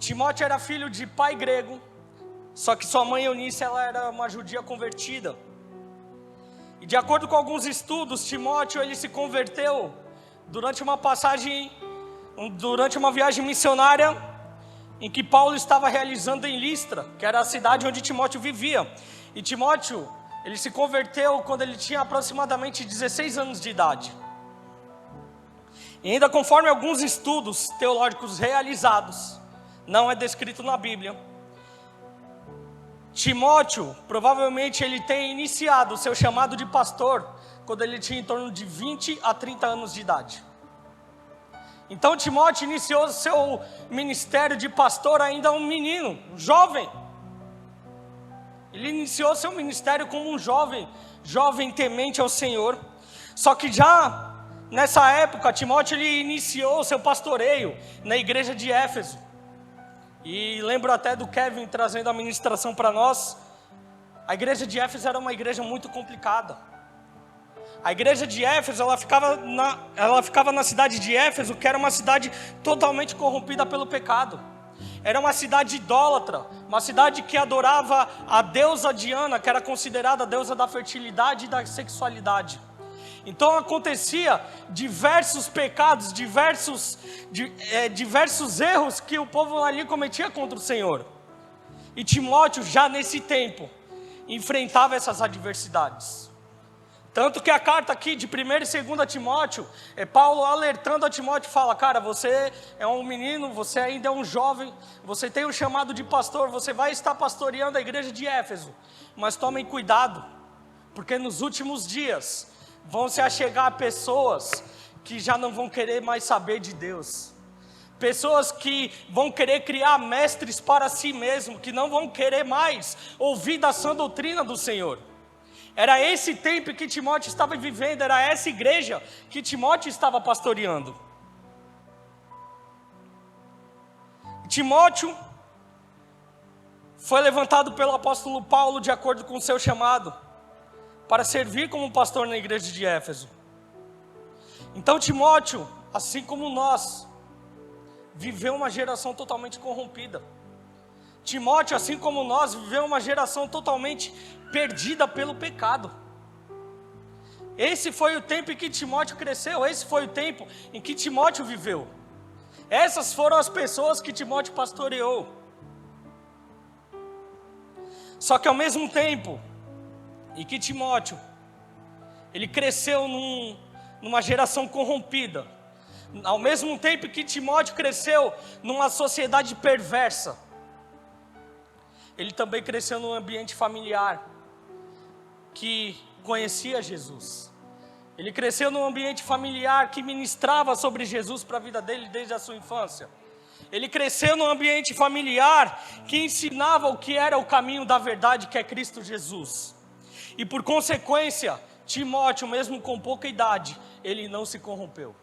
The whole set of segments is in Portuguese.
Timóteo era filho de pai grego, só que sua mãe Eunice, ela era uma judia convertida. E de acordo com alguns estudos, Timóteo ele se converteu durante uma viagem missionária em que Paulo estava realizando em Listra, que era a cidade onde Timóteo vivia. E Timóteo, ele se converteu quando ele tinha aproximadamente 16 anos de idade. E ainda conforme alguns estudos teológicos realizados, não é descrito na Bíblia, Timóteo, provavelmente ele tem iniciado o seu chamado de pastor quando ele tinha em torno de 20 a 30 anos de idade. Então Timóteo iniciou seu ministério de pastor ainda um menino, um jovem. Ele iniciou seu ministério como um jovem temente ao Senhor. Só que já nessa época, Timóteo ele iniciou seu pastoreio na igreja de Éfeso. E lembro até do Kevin trazendo a ministração para nós. A igreja de Éfeso era uma igreja muito complicada. A igreja de Éfeso, ela ficava na cidade de Éfeso, que era uma cidade totalmente corrompida pelo pecado. Era uma cidade idólatra, uma cidade que adorava a deusa Diana, que era considerada a deusa da fertilidade e da sexualidade. Então acontecia diversos pecados, diversos erros que o povo ali cometia contra o Senhor. E Timóteo já nesse tempo enfrentava essas adversidades. Tanto que a carta aqui de 1ª e 2ª Timóteo, é Paulo alertando a Timóteo, fala: cara, você é um menino, você ainda é um jovem, você tem um chamado de pastor, você vai estar pastoreando a igreja de Éfeso, mas tomem cuidado, porque nos últimos dias vão se achegar pessoas que já não vão querer mais saber de Deus. Pessoas que vão querer criar mestres para si mesmo, que não vão querer mais ouvir da sã doutrina do Senhor. Era esse tempo que Timóteo estava vivendo, era essa igreja que Timóteo estava pastoreando. Timóteo foi levantado pelo apóstolo Paulo de acordo com o seu chamado, para servir como pastor na igreja de Éfeso. Então Timóteo, assim como nós, viveu uma geração totalmente corrompida. Timóteo, assim como nós, viveu uma geração totalmente perdida pelo pecado. Esse foi o tempo em que Timóteo cresceu, esse foi o tempo em que Timóteo viveu. Essas foram as pessoas que Timóteo pastoreou. Só que ao mesmo tempo em que Timóteo, ele cresceu numa geração corrompida, ao mesmo tempo que Timóteo cresceu numa sociedade perversa, ele também cresceu num ambiente familiar que conhecia Jesus. Ele cresceu num ambiente familiar que ministrava sobre Jesus para a vida dele desde a sua infância. Ele cresceu num ambiente familiar que ensinava o que era o caminho da verdade, que é Cristo Jesus. E por consequência, Timóteo, mesmo com pouca idade, ele não se corrompeu.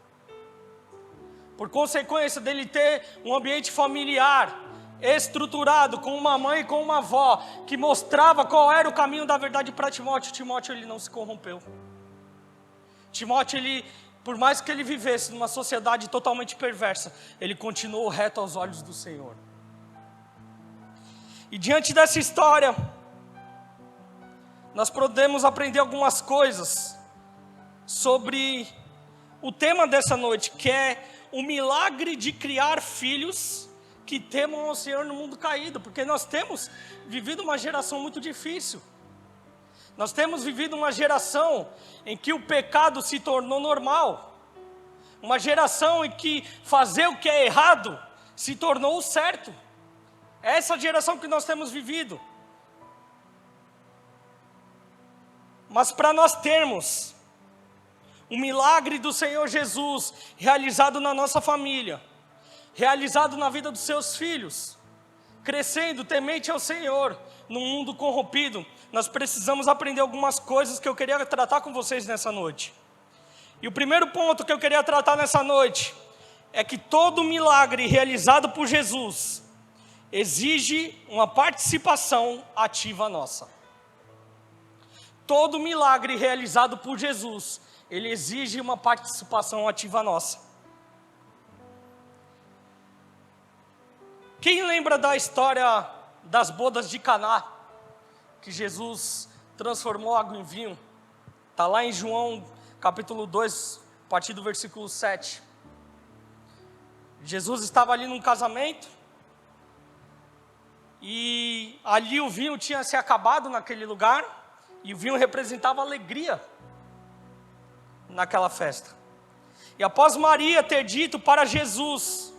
Por consequência dele ter um ambiente familiar estruturado, com uma mãe e com uma avó, que mostrava qual era o caminho da verdade para Timóteo, Timóteo ele não se corrompeu. Timóteo, por mais que ele vivesse numa sociedade totalmente perversa, ele continuou reto aos olhos do Senhor. E diante dessa história, nós podemos aprender algumas coisas sobre o tema dessa noite, que é o milagre de criar filhos que temam ao Senhor no mundo caído, porque nós temos vivido uma geração muito difícil. Nós temos vivido uma geração em que o pecado se tornou normal, uma geração em que fazer o que é errado se tornou o certo. É essa geração que nós temos vivido. Mas para nós termos o milagre do Senhor Jesus realizado na nossa família, realizado na vida dos seus filhos, crescendo temente ao Senhor, num mundo corrompido, nós precisamos aprender algumas coisas que eu queria tratar com vocês nessa noite. E o primeiro ponto que eu queria tratar nessa noite é que todo milagre realizado por Jesus exige uma participação ativa nossa. Todo milagre realizado por Jesus, ele exige uma participação ativa nossa. Quem lembra da história das bodas de Caná, que Jesus transformou água em vinho? Está lá em João capítulo 2, a partir do versículo 7. Jesus estava ali num casamento, e ali o vinho tinha se acabado naquele lugar, e o vinho representava alegria naquela festa. E após Maria ter dito para Jesus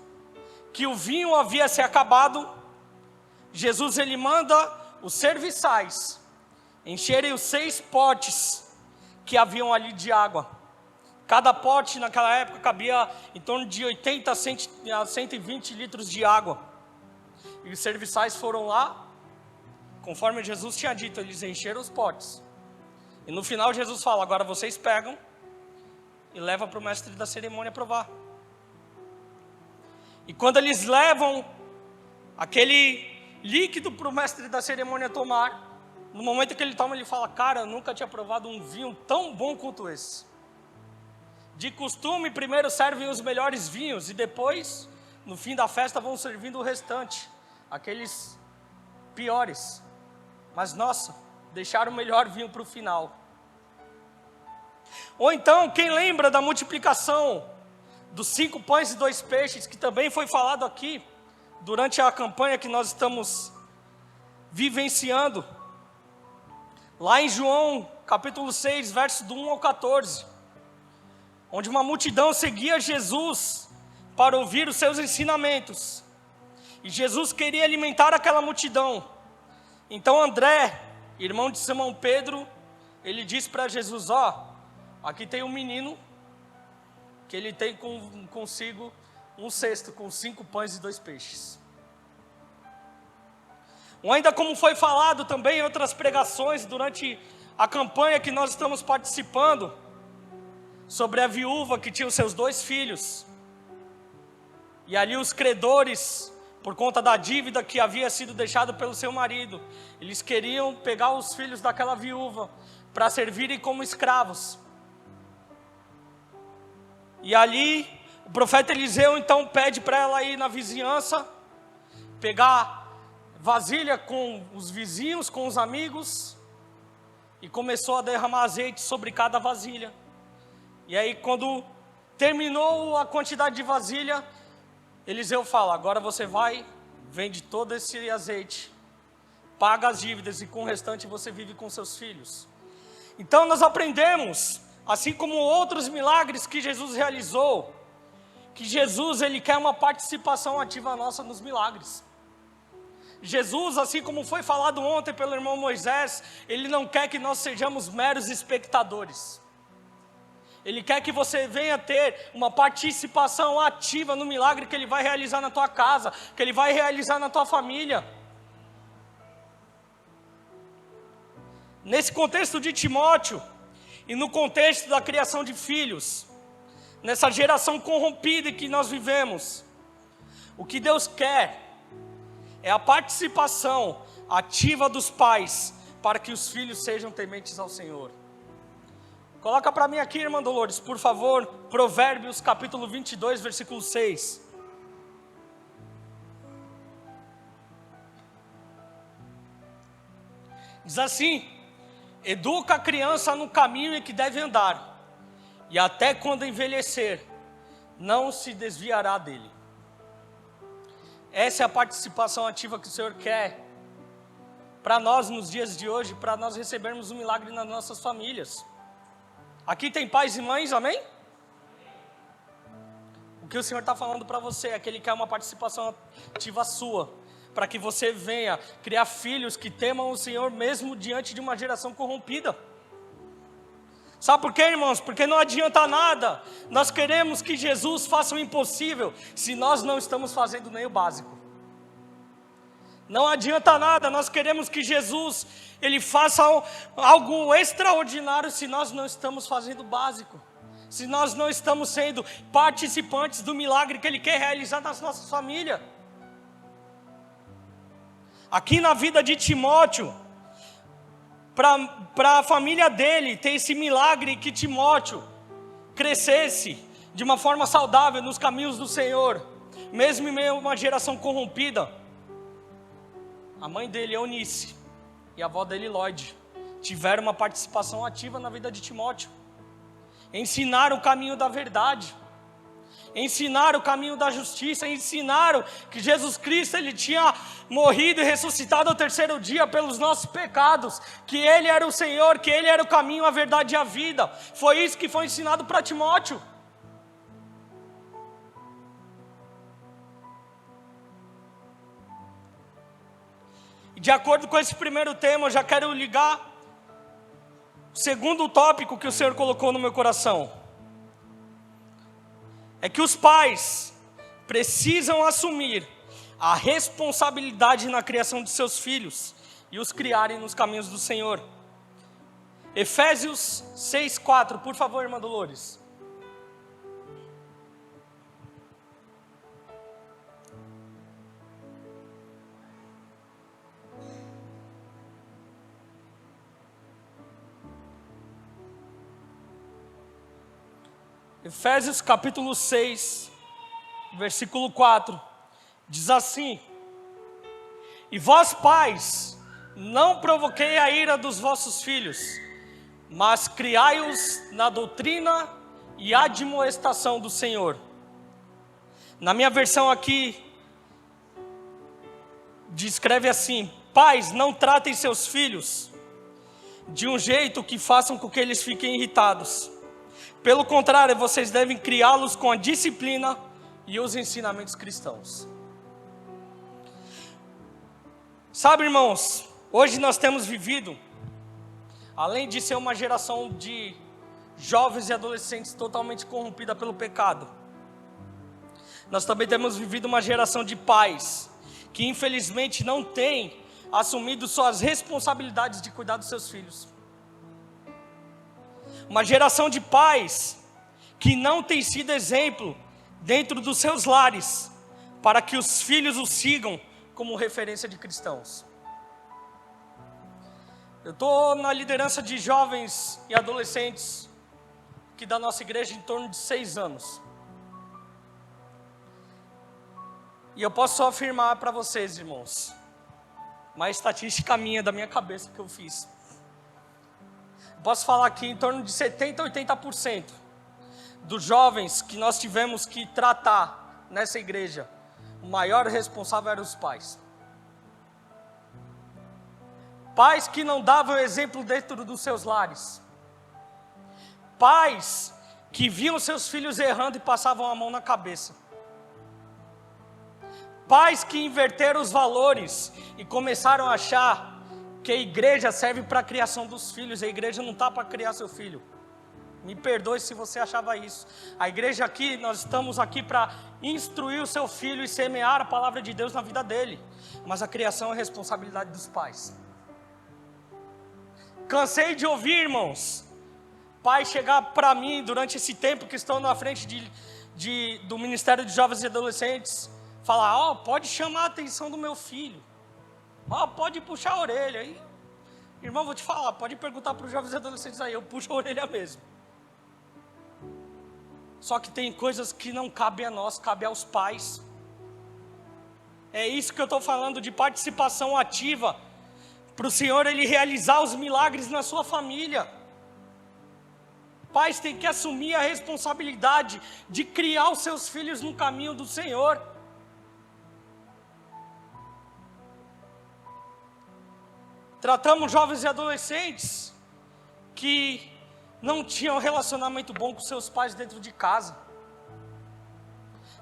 que o vinho havia se acabado, Jesus ele manda os serviçais encherem os 6 potes que haviam ali de água. Cada pote naquela época cabia em torno de 80 a 120 litros de água. E os serviçais foram lá, conforme Jesus tinha dito, eles encheram os potes. E no final Jesus fala: agora vocês pegam e levam para o mestre da cerimônia provar. E quando eles levam aquele líquido para o mestre da cerimônia tomar, no momento que ele toma, ele fala: cara, eu nunca tinha provado um vinho tão bom quanto esse. De costume, primeiro servem os melhores vinhos, e depois, no fim da festa, vão servindo o restante, aqueles piores. Mas nossa, deixaram o melhor vinho para o final. Ou então, quem lembra da multiplicação dos 5 pães e 2 peixes, que também foi falado aqui, durante a campanha que nós estamos vivenciando, lá em João capítulo 6, verso do 1 ao 14, onde uma multidão seguia Jesus para ouvir os seus ensinamentos, e Jesus queria alimentar aquela multidão. Então André, irmão de Simão Pedro, ele disse para Jesus: aqui tem um menino, que ele tem consigo um cesto com 5 pães e 2 peixes. Ou ainda como foi falado também em outras pregações durante a campanha que nós estamos participando, sobre a viúva que tinha os seus 2 filhos, e ali os credores, por conta da dívida que havia sido deixada pelo seu marido, eles queriam pegar os filhos daquela viúva para servirem como escravos. E ali o profeta Eliseu então pede para ela ir na vizinhança, pegar vasilha com os vizinhos, com os amigos, e começou a derramar azeite sobre cada vasilha. E aí quando terminou a quantidade de vasilha, Eliseu fala: agora você vai, vende todo esse azeite, paga as dívidas, e com o restante você vive com seus filhos. Então nós aprendemos, assim como outros milagres que Jesus realizou, que Jesus ele quer uma participação ativa nossa nos milagres. Jesus, assim como foi falado ontem pelo irmão Moisés, ele não quer que nós sejamos meros espectadores. Ele quer que você venha ter uma participação ativa no milagre que ele vai realizar na tua casa, que ele vai realizar na tua família. Nesse contexto de Timóteo, e no contexto da criação de filhos, nessa geração corrompida que nós vivemos, o que Deus quer é a participação ativa dos pais, para que os filhos sejam tementes ao Senhor. Coloca para mim aqui, irmã Dolores, por favor, Provérbios capítulo 22, versículo 6. Diz assim: educa a criança no caminho em que deve andar, e até quando envelhecer, não se desviará dele. Essa é a participação ativa que o Senhor quer para nós nos dias de hoje, para nós recebermos um milagre nas nossas famílias. Aqui tem pais e mães, amém? O que o Senhor está falando para você é que Ele quer uma participação ativa sua, para que você venha criar filhos que temam o Senhor mesmo diante de uma geração corrompida. Sabe por quê, irmãos? Porque não adianta nada nós queremos que Jesus faça o impossível se nós não estamos fazendo nem o básico. Não adianta nada nós queremos que Jesus ele faça algo extraordinário se nós não estamos fazendo o básico, se nós não estamos sendo participantes do milagre que Ele quer realizar nas nossas famílias. Aqui na vida de Timóteo, para a família dele ter esse milagre, que Timóteo crescesse de uma forma saudável nos caminhos do Senhor, mesmo em meio a uma geração corrompida, a mãe dele, Eunice, e a avó dele, Lloyd, tiveram uma participação ativa na vida de Timóteo. Ensinaram o caminho da verdade, ensinaram o caminho da justiça, ensinaram que Jesus Cristo ele tinha morrido e ressuscitado ao terceiro dia pelos nossos pecados, que Ele era o Senhor, que Ele era o caminho, a verdade e a vida. Foi isso que foi ensinado para Timóteo. E de acordo com esse primeiro tema, eu já quero ligar o segundo tópico que o Senhor colocou no meu coração. É que os pais precisam assumir a responsabilidade na criação de seus filhos e os criarem nos caminhos do Senhor. Efésios 6:4, por favor, irmã Dolores. Efésios capítulo 6, versículo 4, diz assim: E vós pais, não provoquei a ira dos vossos filhos, mas criai-os na doutrina e admoestação do Senhor. Na minha versão aqui, descreve assim: Pais, não tratem seus filhos de um jeito que façam com que eles fiquem irritados. Pelo contrário, vocês devem criá-los com a disciplina e os ensinamentos cristãos. Sabe, irmãos, hoje nós temos vivido, além de ser uma geração de jovens e adolescentes totalmente corrompida pelo pecado, nós também temos vivido uma geração de pais que infelizmente não têm assumido suas responsabilidades de cuidar dos seus filhos. Uma geração de pais que não tem sido exemplo dentro dos seus lares, para que os filhos os sigam como referência de cristãos. Eu estou na liderança de jovens e adolescentes aqui da nossa igreja em torno de 6 anos. E eu posso só afirmar para vocês, irmãos, uma estatística minha, da minha cabeça que eu fiz. Posso falar que em torno de 70% a 80% dos jovens que nós tivemos que tratar nessa igreja, o maior responsável eram os pais. Pais que não davam exemplo dentro dos seus lares. Pais que viam seus filhos errando e passavam a mão na cabeça. Pais que inverteram os valores e começaram a achar que a igreja serve para a criação dos filhos. A igreja não está para criar seu filho. Me perdoe se você achava isso. A igreja aqui, nós estamos aqui para instruir o seu filho e semear a palavra de Deus na vida dele. Mas a criação é responsabilidade dos pais. Cansei de ouvir, irmãos, pai chegar para mim durante esse tempo que estou na frente do Ministério de Jovens e Adolescentes, falar: pode chamar a atenção do meu filho. Pode puxar a orelha. Aí, irmão, vou te falar, pode perguntar para os jovens e adolescentes aí, eu puxo a orelha mesmo. Só que tem coisas que não cabem a nós, cabe aos pais. É isso que eu estou falando de participação ativa, para o Senhor Ele realizar os milagres na sua família. Pais têm que assumir a responsabilidade de criar os seus filhos no caminho do Senhor. Tratamos jovens e adolescentes que não tinham um relacionamento bom com seus pais dentro de casa.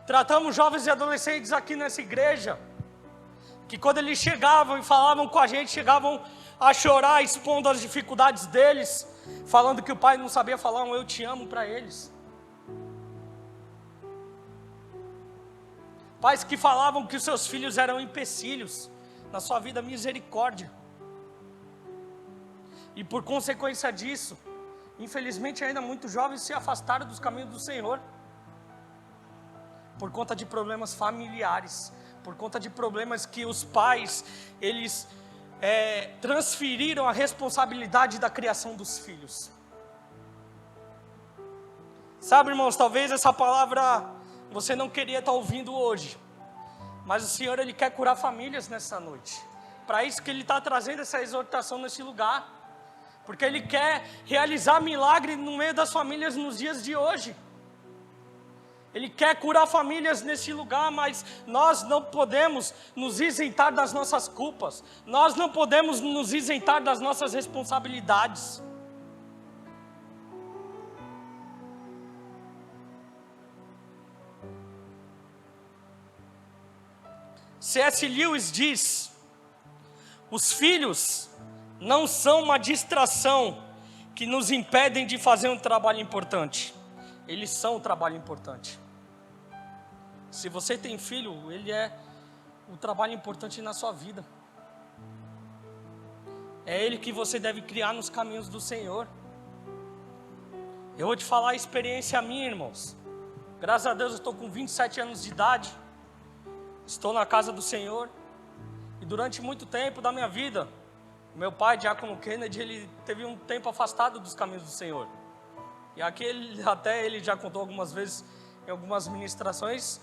Tratamos jovens e adolescentes aqui nessa igreja que quando eles chegavam e falavam com a gente, chegavam a chorar, expondo as dificuldades deles, falando que o pai não sabia falar um eu te amo para eles. Pais que falavam que os seus filhos eram empecilhos na sua vida, misericórdia. E por consequência disso, infelizmente ainda muitos jovens se afastaram dos caminhos do Senhor, por conta de problemas familiares, por conta de problemas que os pais, eles transferiram a responsabilidade da criação dos filhos. Sabe, irmãos, talvez essa palavra você não queria estar ouvindo hoje, mas o Senhor Ele quer curar famílias nessa noite. Para isso que Ele está trazendo essa exortação nesse lugar. Porque Ele quer realizar milagre no meio das famílias nos dias de hoje. Ele quer curar famílias nesse lugar, mas nós não podemos nos isentar das nossas culpas. Nós não podemos nos isentar das nossas responsabilidades. C.S. Lewis diz: os filhos não são uma distração que nos impedem de fazer um trabalho importante. Eles são um trabalho importante. Se você tem filho, ele é um trabalho importante na sua vida. É ele que você deve criar nos caminhos do Senhor. Eu vou te falar a experiência minha, irmãos. Graças a Deus eu estou com 27 anos de idade. Estou na casa do Senhor. E durante muito tempo da minha vida, meu pai, Diácono Kennedy, ele teve um tempo afastado dos caminhos do Senhor. E aqui até ele já contou algumas vezes, em algumas ministrações,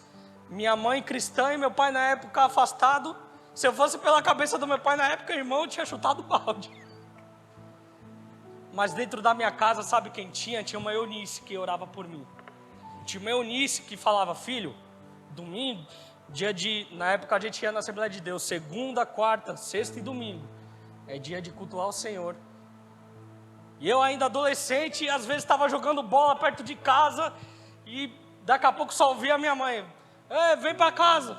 minha mãe cristã e meu pai na época afastado. Se eu fosse pela cabeça do meu pai na época, irmão, eu tinha chutado o balde. Mas dentro da minha casa, sabe quem tinha? Tinha uma Eunice que orava por mim. Tinha uma Eunice que falava: filho, domingo, na época a gente ia na Assembleia de Deus, segunda, quarta, sexta e domingo. É dia de cultuar o Senhor. E eu ainda adolescente, às vezes estava jogando bola perto de casa, e daqui a pouco só ouvia a minha mãe: vem para casa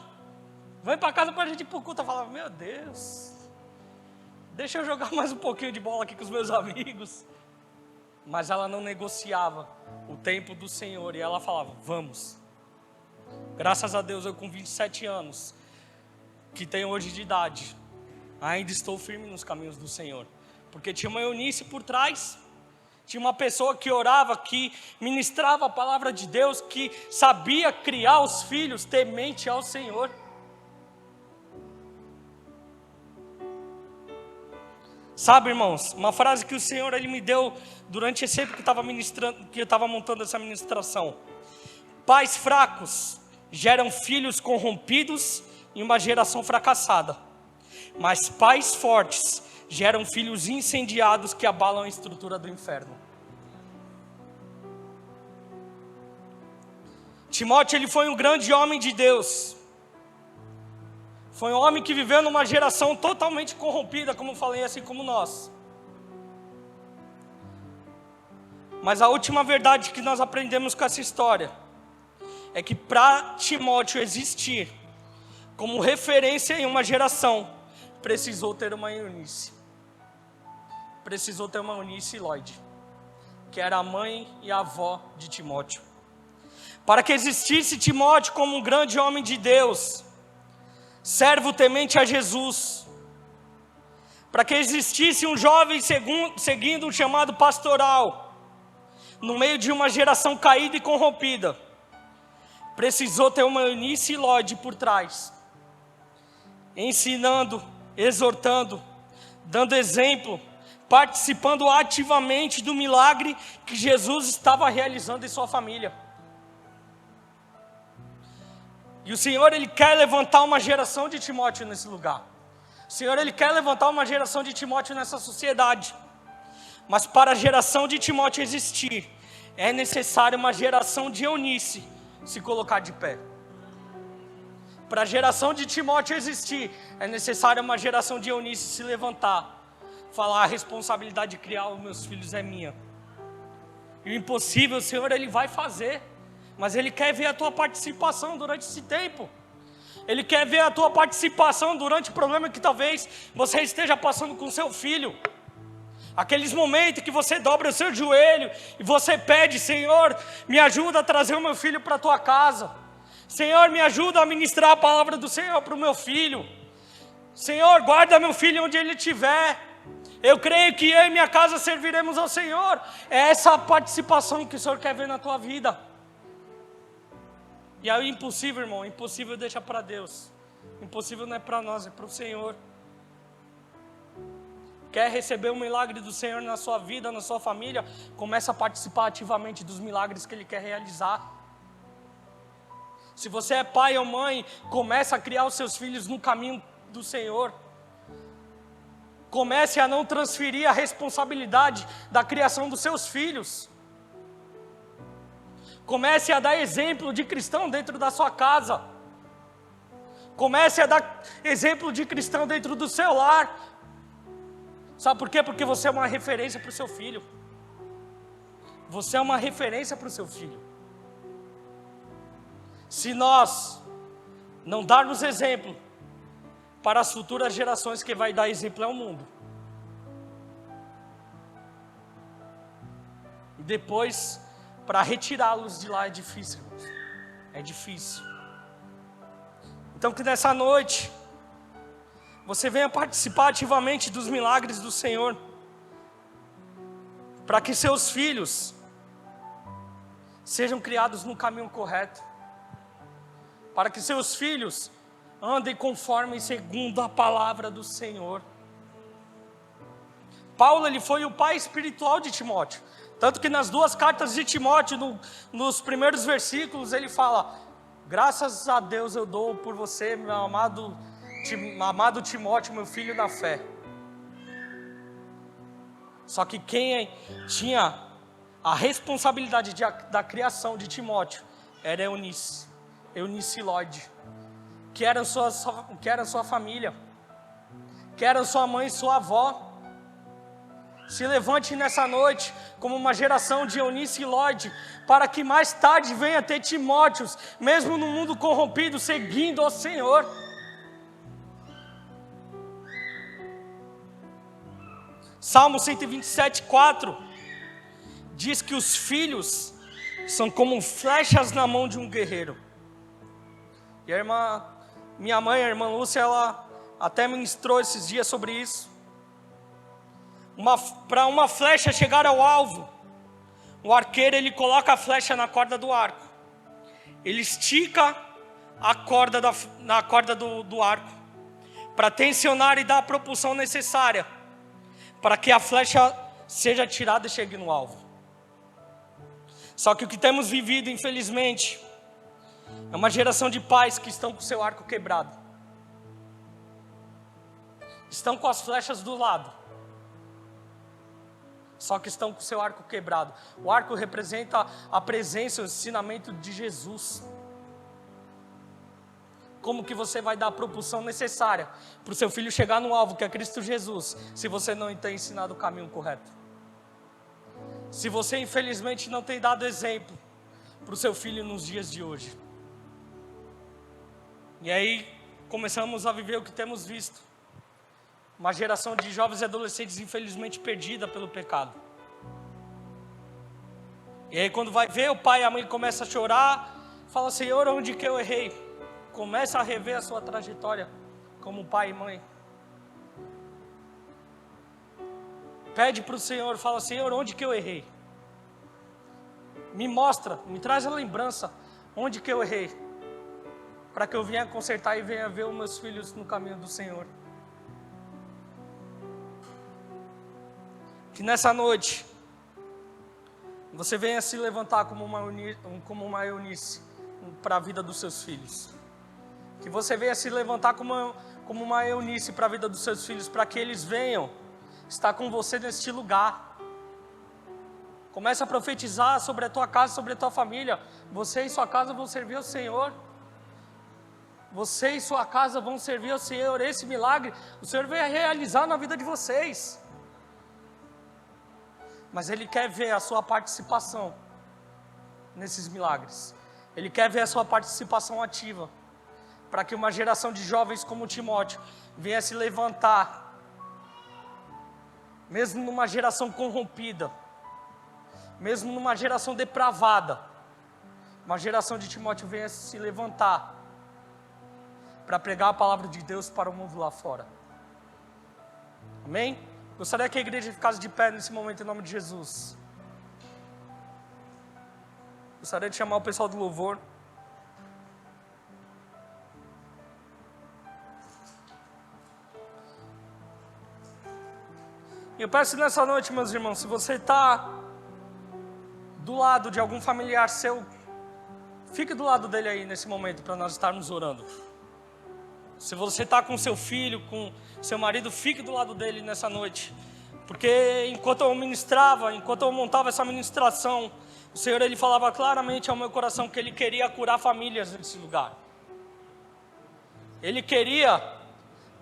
para a gente ir pro culto. Eu falava: meu Deus, deixa eu jogar mais um pouquinho de bola aqui com os meus amigos. Mas ela não negociava o tempo do Senhor, e ela falava: vamos. Graças a Deus, eu com 27 anos, que tenho hoje de idade, ainda estou firme nos caminhos do Senhor. Porque tinha uma Eunice por trás, tinha uma pessoa que orava, que ministrava a palavra de Deus, que sabia criar os filhos temente ao Senhor. Sabe, irmãos, uma frase que o Senhor ele me deu durante esse tempo que estava ministrando, que eu estava montando essa ministração: pais fracos geram filhos corrompidos em uma geração fracassada, mas pais fortes geram filhos incendiados que abalam a estrutura do inferno. Timóteo, ele foi um grande homem de Deus. Foi um homem que viveu numa geração totalmente corrompida, como falei, assim como nós. Mas a última verdade que nós aprendemos com essa história é que para Timóteo existir como referência em uma geração, precisou ter uma Eunice. Precisou ter uma Eunice Lloyd, que era a mãe e a avó de Timóteo. Para que existisse Timóteo como um grande homem de Deus, servo temente a Jesus, para que existisse um jovem seguindo um chamado pastoral, no meio de uma geração caída e corrompida, precisou ter uma Eunice Lloyd por trás, ensinando, exortando, dando exemplo, participando ativamente do milagre que Jesus estava realizando em sua família. E o Senhor, Ele quer levantar uma geração de Timóteo nesse lugar. O Senhor, Ele quer levantar uma geração de Timóteo nessa sociedade. Mas para a geração de Timóteo existir, é necessário uma geração de Eunice se colocar de pé. Para a geração de Timóteo existir, é necessário uma geração de Eunice se levantar, falar: a responsabilidade de criar os meus filhos é minha. E o impossível, o Senhor, Ele vai fazer. Mas Ele quer ver a tua participação durante esse tempo. Ele quer ver a tua participação durante o problema que talvez você esteja passando com seu filho. Aqueles momentos que você dobra o seu joelho e você pede: Senhor, me ajuda a trazer o meu filho para a tua casa. Senhor, me ajuda a ministrar a palavra do Senhor para o meu filho. Senhor, guarda meu filho onde ele estiver. Eu creio que eu e minha casa serviremos ao Senhor. É essa a participação que o Senhor quer ver na tua vida. E aí, impossível, irmão, impossível deixa para Deus. Impossível não é para nós, é para o Senhor. Quer receber o milagre do Senhor na sua vida, na sua família? Começa a participar ativamente dos milagres que Ele quer realizar. Se você é pai ou mãe, começa a criar os seus filhos no caminho do Senhor. Comece a não transferir a responsabilidade da criação dos seus filhos. Comece a dar exemplo de cristão dentro da sua casa. Comece a dar exemplo de cristão dentro do seu lar. Sabe por quê? Porque você é uma referência para o seu filho. Você é uma referência para o seu filho. Se nós não darmos exemplo para as futuras gerações, quem vai dar exemplo é o mundo. E depois, para retirá-los de lá é difícil, irmãos. É difícil. Então que nessa noite, você venha participar ativamente dos milagres do Senhor, para que seus filhos sejam criados no caminho correto, para que seus filhos andem conforme e segundo a palavra do Senhor. Paulo, ele foi o pai espiritual de Timóteo, tanto que nas 2 cartas de Timóteo, nos primeiros versículos, ele fala: graças a Deus eu dou por você, meu amado Timóteo, meu filho na fé. Só que quem tinha a responsabilidade da criação de Timóteo era Eunice e Lloyd, que era sua família, que era sua mãe e sua avó. Se levante nessa noite como uma geração de Eunice e Lloyd, para que mais tarde venha ter Timóteos, mesmo no mundo corrompido, seguindo ao Senhor. Salmo 127:4 diz que os filhos são como flechas na mão de um guerreiro. E minha mãe, a irmã Lúcia, ela até ministrou esses dias sobre isso. Para uma flecha chegar ao alvo, o arqueiro, ele coloca a flecha na corda do arco. Ele estica a corda na corda do arco, para tensionar e dar a propulsão necessária, para que a flecha seja atirada e chegue no alvo. Só que o que temos vivido, infelizmente, é uma geração de pais que estão com o seu arco quebrado. Estão com as flechas do lado, só que estão com o seu arco quebrado. O arco representa a presença, o ensinamento de Jesus. Como que você vai dar a propulsão necessária para o seu filho chegar no alvo, que é Cristo Jesus, se você não tem ensinado o caminho correto? Se você infelizmente não tem dado exemplo para o seu filho nos dias de hoje. E aí começamos a viver o que temos visto. Uma geração de jovens e adolescentes infelizmente perdida pelo pecado. E aí quando vai ver, o pai e a mãe começam a chorar, fala: Senhor, onde que eu errei? Começa a rever a sua trajetória como pai e mãe. Pede para o Senhor, fala: Senhor, onde que eu errei? Me mostra, me traz a lembrança, onde que eu errei, para que eu venha consertar e venha ver os meus filhos no caminho do Senhor. Que nessa noite, você venha se levantar como uma Eunice para a vida dos seus filhos. Que você venha se levantar como uma Eunice para a vida dos seus filhos, para que eles venham estar com você neste lugar. Comece a profetizar sobre a tua casa, sobre a tua família. Você e sua casa vão servir ao Senhor. Você e sua casa vão servir ao Senhor. Esse milagre o Senhor vai realizar na vida de vocês. Mas Ele quer ver a sua participação nesses milagres. Ele quer ver a sua participação ativa, para que uma geração de jovens como Timóteo venha se levantar, mesmo numa geração corrompida, mesmo numa geração depravada, uma geração de Timóteo venha se levantar, para pregar a palavra de Deus para o mundo lá fora. Amém? Gostaria que a igreja ficasse de pé nesse momento em nome de Jesus. Gostaria de chamar o pessoal do louvor. E eu peço nessa noite, meus irmãos, se você está do lado de algum familiar seu, fique do lado dele aí nesse momento para nós estarmos orando. Se você está com seu filho, com seu marido, fique do lado dele nessa noite. Porque enquanto eu ministrava, enquanto eu montava essa ministração, o Senhor, Ele falava claramente ao meu coração que Ele queria curar famílias nesse lugar. Ele queria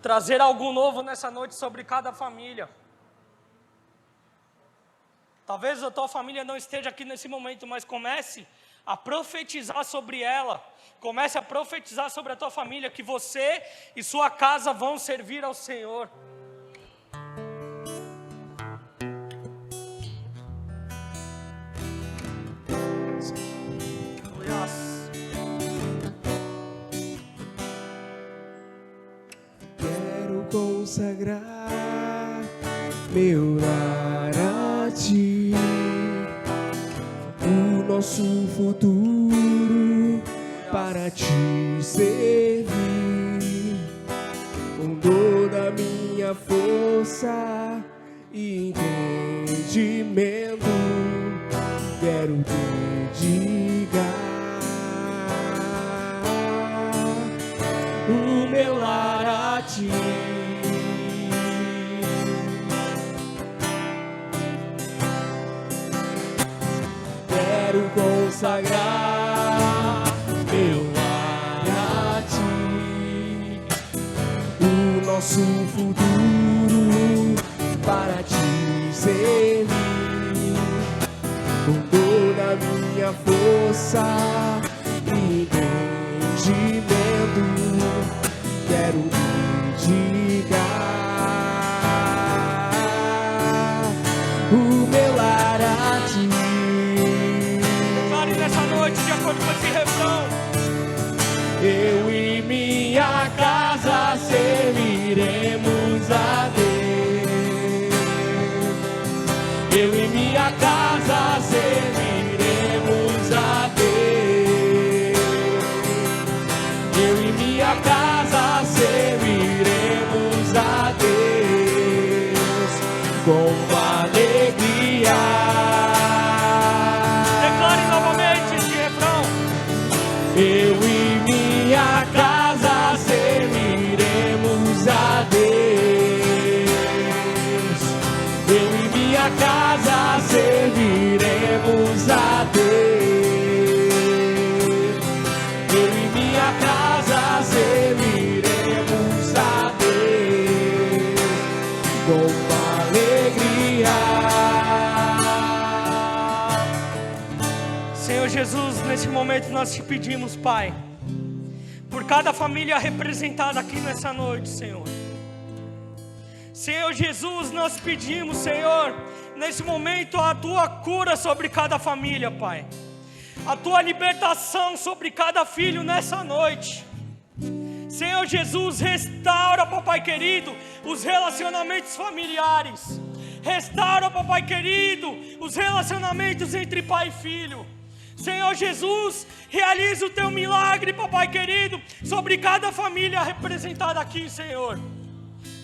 trazer algo novo nessa noite sobre cada família. Talvez a tua família não esteja aqui nesse momento, mas comece a profetizar sobre ela. Comece a profetizar sobre a tua família, que você e sua casa vão servir ao Senhor. Quero consagrar meu lar a Ti, o nosso futuro para Te servir, com toda a minha força e entendimento, quero dedicar o meu lar a Ti. Quero consagrar meu lar a Ti, o nosso futuro para Te servir, com toda a minha força e entendimento, quero dedicar o meu lar a Ti. Declare nessa noite, de acordo com esse refrão: Eu e minha casa serviremos a Deus. Eu e minha casa serviremos a Deus. Eu e minha casa serviremos a Deus com alegria. declare novamente esse refrão. Eu e minha casa serviremos a Deus. Eu e minha casa serviremos a Deus. Eu e minha casa serviremos a Deus com alegria. Senhor Jesus, nesse momento nós te pedimos, Pai, por cada família representada aqui nessa noite, Senhor. Senhor Jesus, nós pedimos, Senhor, nesse momento a Tua cura sobre cada família, Pai. A Tua libertação sobre cada filho nessa noite. Senhor Jesus, restaura, papai querido, os relacionamentos familiares. Restaura, papai querido, os relacionamentos entre pai e filho. Senhor Jesus, realiza o Teu milagre, papai querido, sobre cada família representada aqui, Senhor.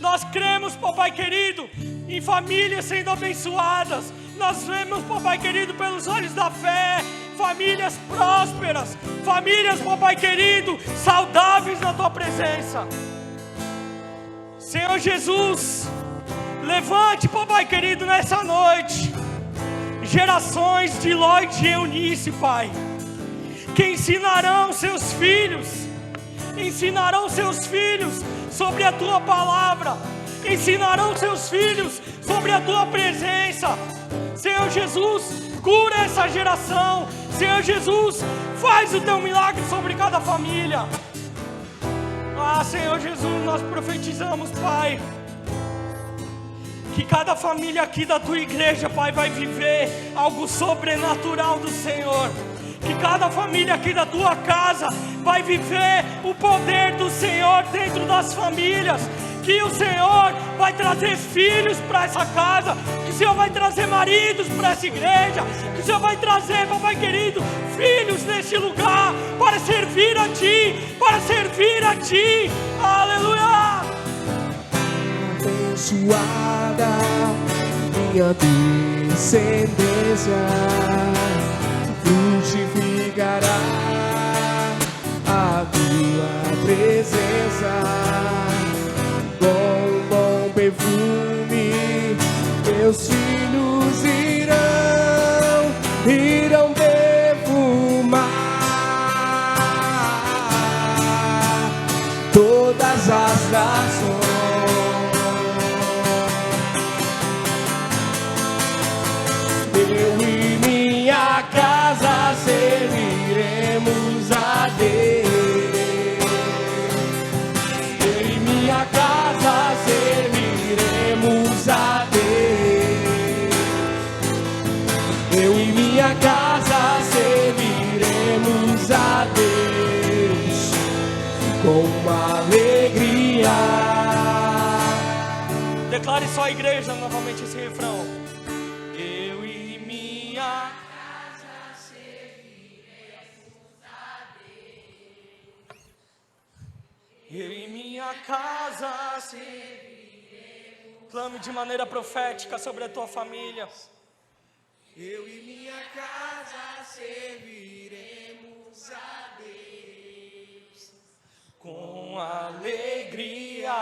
Nós cremos, papai querido, em famílias sendo abençoadas. Nós vemos, papai querido, pelos olhos da fé, famílias prósperas, famílias, papai querido, saudáveis na Tua presença. Senhor Jesus, levante, papai querido, nessa noite gerações de Lloyd e Eunice, Pai, que ensinarão seus filhos sobre a Tua palavra, ensinarão seus filhos sobre a Tua presença. Senhor Jesus, cura essa geração. Senhor Jesus, faz o Teu milagre sobre cada família. Senhor Jesus, nós profetizamos, Pai, que cada família aqui da Tua igreja, Pai, vai viver algo sobrenatural do Senhor. Que cada família aqui da Tua casa vai viver o poder do Senhor dentro das famílias. Que o Senhor vai trazer filhos para essa casa. Que o Senhor vai trazer maridos para essa igreja. Que o Senhor vai trazer, papai querido, filhos neste lugar para servir a Ti, para servir a Ti. Aleluia! Abençoada minha descendência, frutificará a Tua presença. Com um bom perfume, teus filhos irão perfumar todas as nações. Eu e minha casa serviremos a Deus. Eu e minha casa serviremos a Deus. Eu e minha casa serviremos a Deus com alegria. Declare só a igreja novamente esse refrão. Eu e minha casa serviremos a Deus. Eu e minha casa serviremos. Clame de maneira profética sobre a tua família. Eu e minha casa serviremos a Deus Com alegria.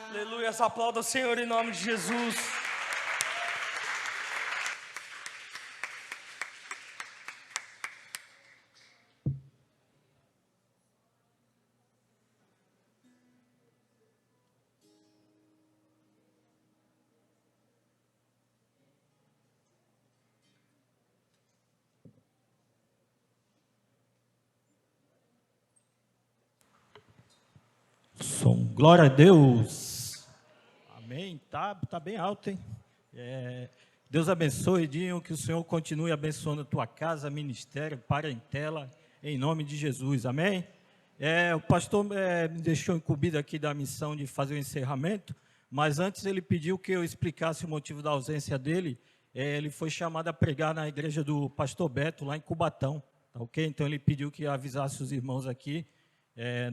Aleluia, aplauda o Senhor em nome de Jesus. Som, glória a Deus. Amém. Tá bem alto, hein? Deus abençoe, Dinho, que o Senhor continue abençoando a tua casa, ministério, parentela, em nome de Jesus. Amém? O pastor me deixou incumbido aqui da missão de fazer o encerramento, mas antes ele pediu que eu explicasse o motivo da ausência dele. Ele foi chamado a pregar na igreja do pastor Beto, lá em Cubatão, tá ok? Então ele pediu que avisasse os irmãos aqui,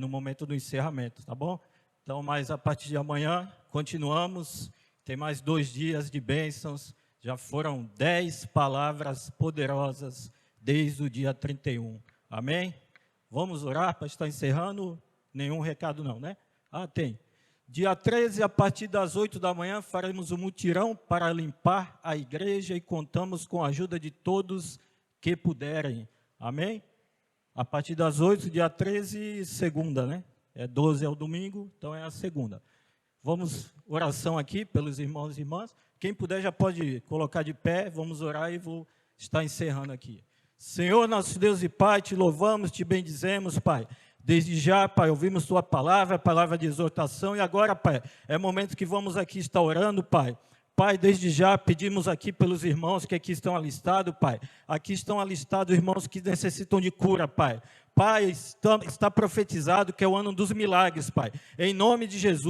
no momento do encerramento, tá bom? Então, mas a partir de amanhã, continuamos, tem mais 2 dias de bênçãos, já foram 10 palavras poderosas desde o dia 31, amém? Vamos orar para estar encerrando? Nenhum recado não, né? Tem. Dia 13, a partir das 8 da manhã, faremos um mutirão para limpar a igreja e contamos com a ajuda de todos que puderem, amém? A partir das 8, dia 13, segunda, né? 12 é o domingo, então é a segunda. Vamos, oração aqui pelos irmãos e irmãs. Quem puder já pode colocar de pé, vamos orar e vou estar encerrando aqui. Senhor, nosso Deus e Pai, te louvamos, te bendizemos, Pai. Desde já, Pai, ouvimos Tua palavra, a palavra de exortação, e agora, Pai, é momento que vamos aqui estar orando, Pai. Pai, desde já pedimos aqui pelos irmãos que aqui estão alistados, Pai. Aqui estão alistados irmãos que necessitam de cura, Pai. Pai, está profetizado que é o ano dos milagres, Pai. Em nome de Jesus.